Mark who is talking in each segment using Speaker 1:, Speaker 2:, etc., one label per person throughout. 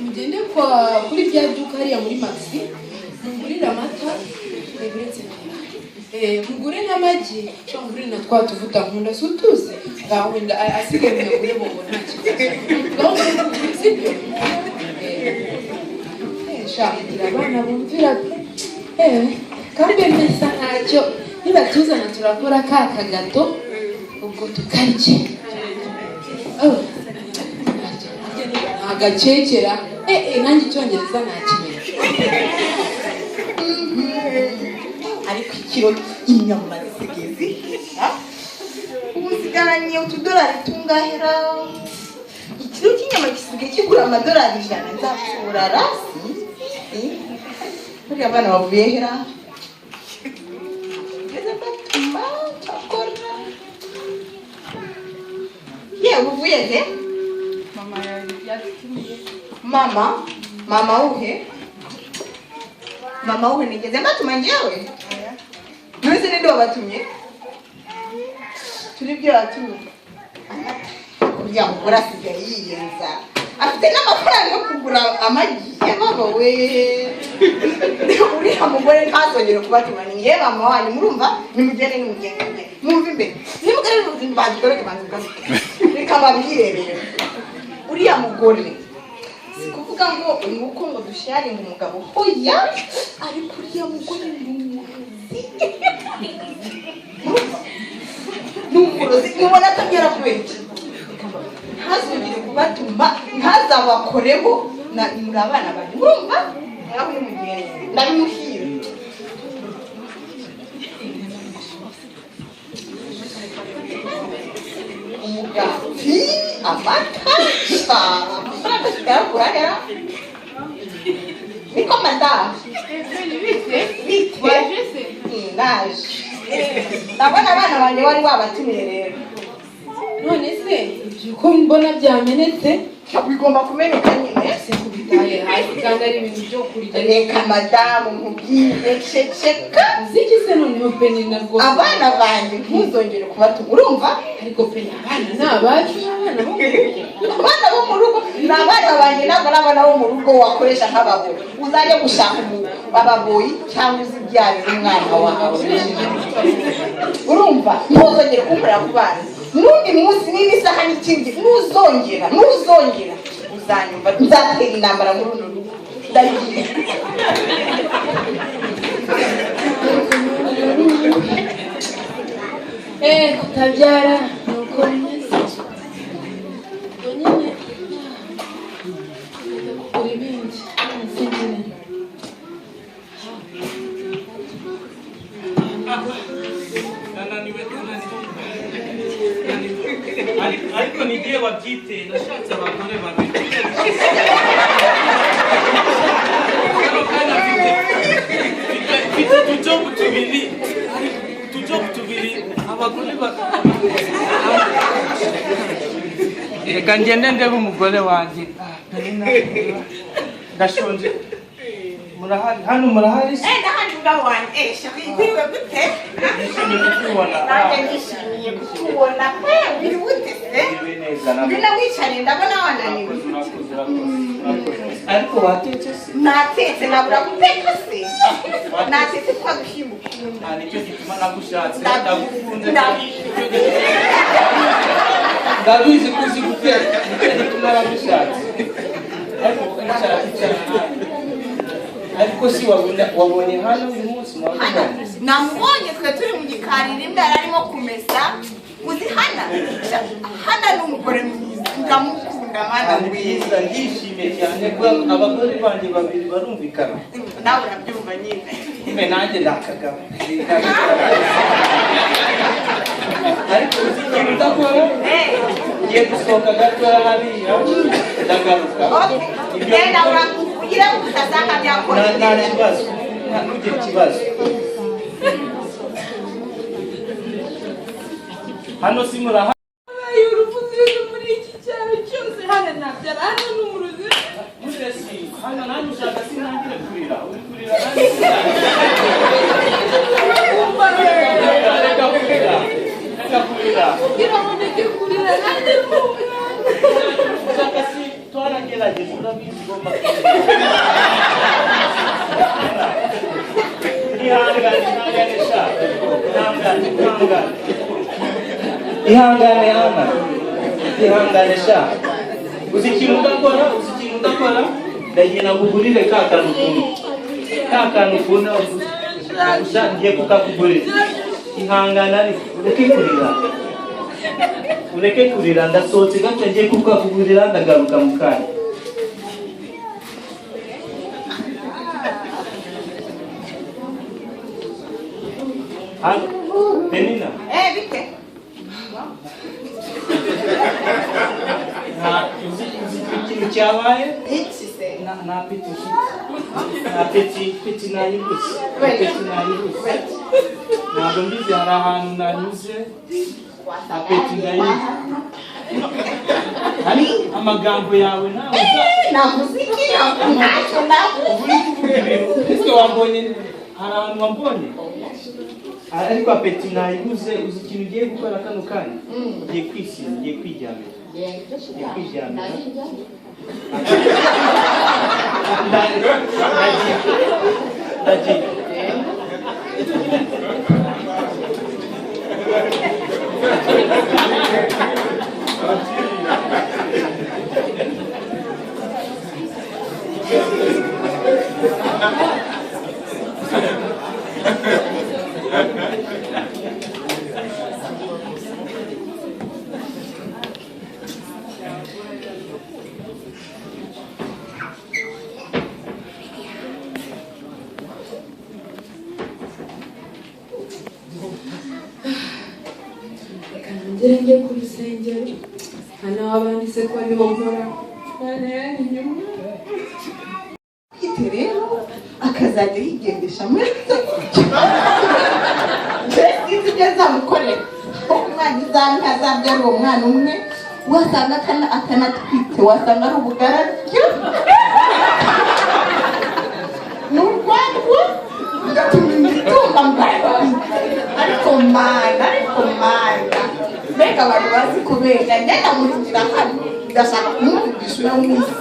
Speaker 1: mugende kwa kuri bya duka hariya muri Maxi mugurira amata mugure n'amagi cyangwa mugure na twa tuvuta nkunda sutuze wenda asigaye mugure bobo nta kibazo sibyo shagira abana bumvira kandi mbese ntacyo nibatuzana turakora ka kagato ubwo tukarye agacekera nanjye icyongereza nakimenya
Speaker 2: ariko ikiro inyama zisigaye ubu sigaranye utudolari tungahera ikiro cy'inyama gisigaye kigura amadolari 100 nzapfura rasi buriya abana bavuye hera ngeze batuma chakora uvuye he mama uhe nigeze mbatuma njyewe mwese ninde wabatumye turi byo watumye kurya mugura asigaye yiyenza afite n'amafaranga yo kugura amagi y'ababa we uriya mugore ntazongere kubatuma ni njye mama wanyu murumva nimugende mwumve imbere nimugere bagikoroke reka babwirebere uriya mugore sikuvuga ngo nuko ngo dusharinga umugabo hoya ariko uriya mugore n'umurozi mubona atagera kubera ntazongere kubatuma ntazabakoreho muri abana bari murumva nawe nimugende ndabimuhira umugati amata amafaranga niko madamu naje ndabona abana banjye wari wabatumiye rero
Speaker 1: none se ibyo uko mbona byamenetse
Speaker 2: bigomba kumeneka nyine
Speaker 1: se kubitaye hasi kandi ari ibintu byo kurya
Speaker 2: reka madamu nkubwire ceceka
Speaker 1: ziki se noneho Penninah rwose
Speaker 2: abana banjye ntuzongere kubatuma urumva
Speaker 1: ariko Penninah abana ni abacu
Speaker 2: abana bo mu rugo ni abana banjye ntabwo ari abana bo mu rugo wakoresha nk'ababoyi uzajya gushaka ababoyi cyangwa uzibyarira umwana wawe urumva ntuzongere kumurira ku bana n'undi munsi n'indi saha n'ikindi ntuzongera uzanyumva nzatera intambara muri runo rugo ndagiye
Speaker 1: kutabyara nuko nyine kuri bindi
Speaker 3: ariko nigiye wabyite nashatse abagore babiri mfite utujobu tubiri abagore reka ngende ndebe umugore wanjye ndashonje murahari hano murahari se
Speaker 2: ndahari umugabo wanjye shaka ikwiwe gute nishimiye kutubona biri gute se ngwino wicare ndabona wananiwe
Speaker 3: ariko watetse se
Speaker 2: natetse nabura guteka se natetse twagushyimba ukunda
Speaker 3: nicyo gituma nagushatse ndagukunze ndabizi ko uzi guteka nicyo gituma nagushatse ariko si wabonye hano uyu munsi
Speaker 2: namubonye twe turi mu gikari rimwe arimo kumesa uzi hana ni umugore mwiza ndamukunda mana
Speaker 3: mwiza ndishimye cyane ko abagore banjye babiri barumvikana
Speaker 2: nawe urabyumva nyine
Speaker 3: nanjye ndakagaba ariko uzi ikintu udakora ngiye gusohoka gatoya hariya ndagaruka
Speaker 2: genda ugira ngo utasanga byakora
Speaker 3: nta kibazo ntugire ikibazo hano si muraha
Speaker 1: urupfu muri iki cyaro cyose hano ntabyo kugera hano n'umuruzi
Speaker 3: Mutesi hano nanjye ushaka sinangire kurira uri kurira nanjye reka kurira
Speaker 1: iraboneke kurira nanjye
Speaker 3: ushaka si twaragerageza urabizi ugomba ihangane hana ihangane sha uzi ikintu udakora ndagira ngo ugurire ka kantu ukunda gusa ngiye kukakugurira ihangana ureke kurira ndasohotse gato ngiye kukakugurira ndagaruka mu kanya Penninah.
Speaker 2: Bite.
Speaker 3: Ikintu cyabaye
Speaker 2: Iki se.
Speaker 3: na peti nayibutse ntabwo mbizi hari ahantu nanyuze na peti nayibutse hari amagambo yawe nawe
Speaker 2: Namuziki ntacyo navuze.
Speaker 3: ese wambonye hari ahantu wambonye ariko apeti nayiguze uzi ikintu ugiye gukora kano kanya ugiye kwisiga ugiye kwijyamira ndagiye
Speaker 1: njye ku rusengero hano abanditse ko ariho nkora
Speaker 2: Itorero akazajya yigendesha muri sinzi ibyo azamukorera umwana izamwe azabyara uwo mwana umwe wasanga akanatwite wasanga ari ubugararyo ni urwandwa bigatuma imitumba mbara ariko mana mbega abantu bazi kubera ngenda muringira hano ndashaka kumuvugisha uno munsi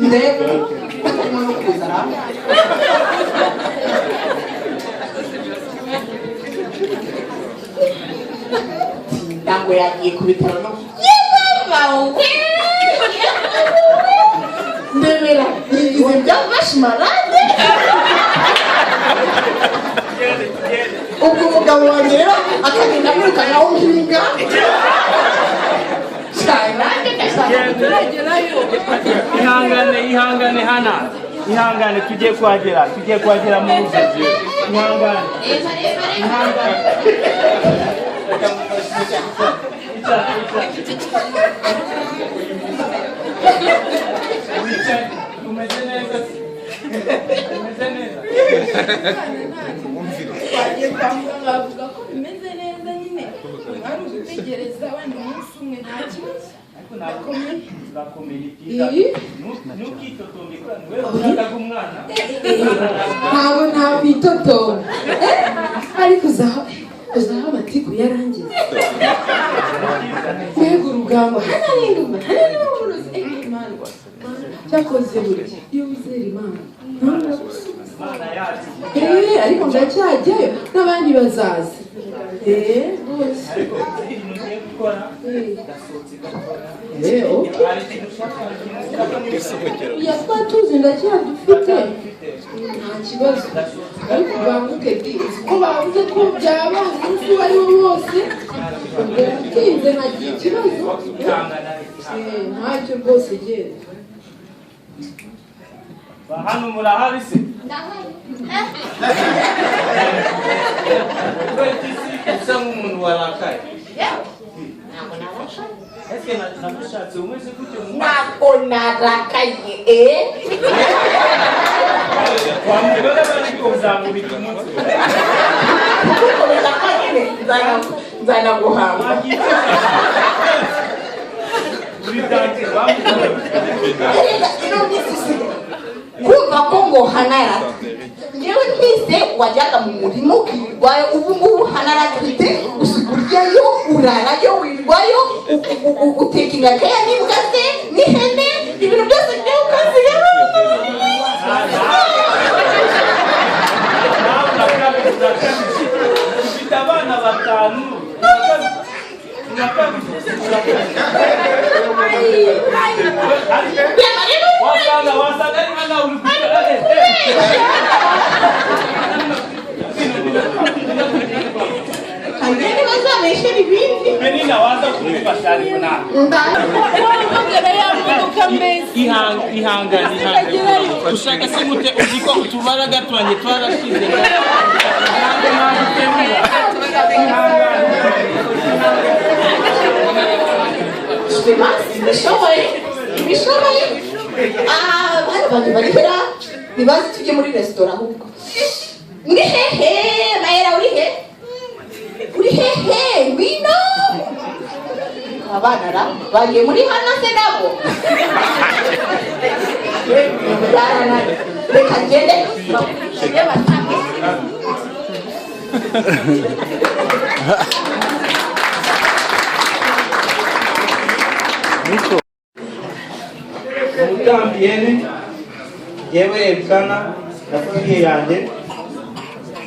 Speaker 2: ndebe urimo no kuza ramwe ntabwo yagiye ku bitaro no ndebera yigize byafashe marade ubwo umugabo wanjye rero akagenda amwirukanaho mpinga
Speaker 3: ihangane hana ihangane tugiye kuhagera mu ruzizi ihangane umeze neza
Speaker 1: bavuga ko bimeze neza nyine ari ugutegereza wenda umunsi umwe nta kibazo ntabwo ntakwitotomba ariko uzaho amatiku yarangiza mbega urugamba cyakoze burya iyo wizera imana ariko ndacyajyayo n'abandi bazaza ya twatuzi ndacyadufite nta kibazo ariko banguke uzi ko bavuze ko byaba umunsi uwo ari wo wose ubwo utinze ntagira ikibazo ntacyo rwose genda
Speaker 3: hano murahari se usa nk'umuntu warakaye ese nagushatse umeze gutyo
Speaker 2: ntabwo narakaye
Speaker 3: wambwira bari kuzamurika umutwe
Speaker 2: kukomeza ko nyine nzanaguhamba kumva ko ngo Hana yaratwite ngewe ntise wajyaga mu murimo ukirwayo ubu ngubu Hana aratwite uryayo urarayo wirwayo utekinga keya n'imbwa ze n'ihene ibintu byose byo ukaziyo
Speaker 3: ufite abana batanu wasanga ari nka nawe uri gukora
Speaker 2: Andeni bazameshe ibindi
Speaker 3: Penninah waza kudufasha ariko nawe ihangane ushaka se mute uziko utubaraga twanjye twarashize
Speaker 2: bishoboye bano bantu barihera ntibazi tujye muri resitora ahubwo uri hehe mayera uri hehe ngwino abana ra bagiye muri Hana se nabo reka ngende
Speaker 3: umutambiyene yewe Elikana na famiye yanjye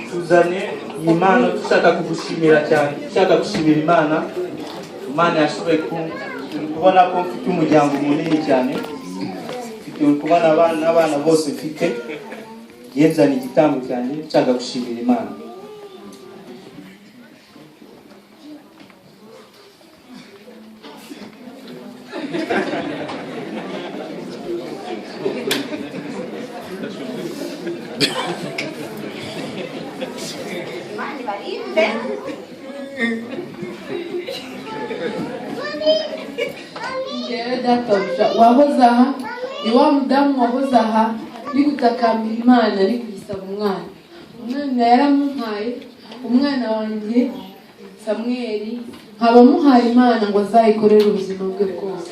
Speaker 3: tuzanye iyi mpano dushaka kugushimira cyane dushaka gushimira Imana yashoboye kubona ko mfite umuryango munini cyane mfite kubona abana bose mfite yenzana igitambo cyanjye nshaka gushimira Imana
Speaker 1: databuja wahoze aha ni wa mudamu wahoze aha ni gutakambira Imana ari kuyisaba umwana yaramuhaye umwana wanjye Samweli nkaba muhaye Imana ngo azayikorere ubuzima bwe bwose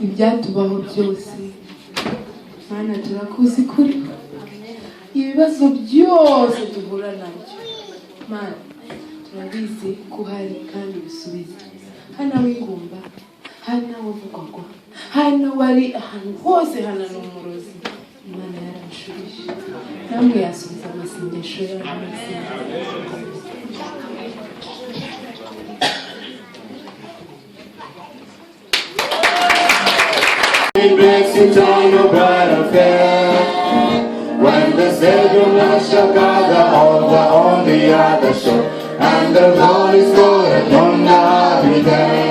Speaker 1: ibyatubaho byose Mana turakuzi kuri ibibazo byose duhura nabyo Mana turabizi ko hari kandi bisubiza hano w'ingumba hano wavugwagwa hano wari ahantu hose hano n'umurozi Imana yaramushubije namwe yasubiza amasengesho
Speaker 4: It breaks into your battlefield when the Savior shall gather on the other shore, and the Lord is good upon the happy day.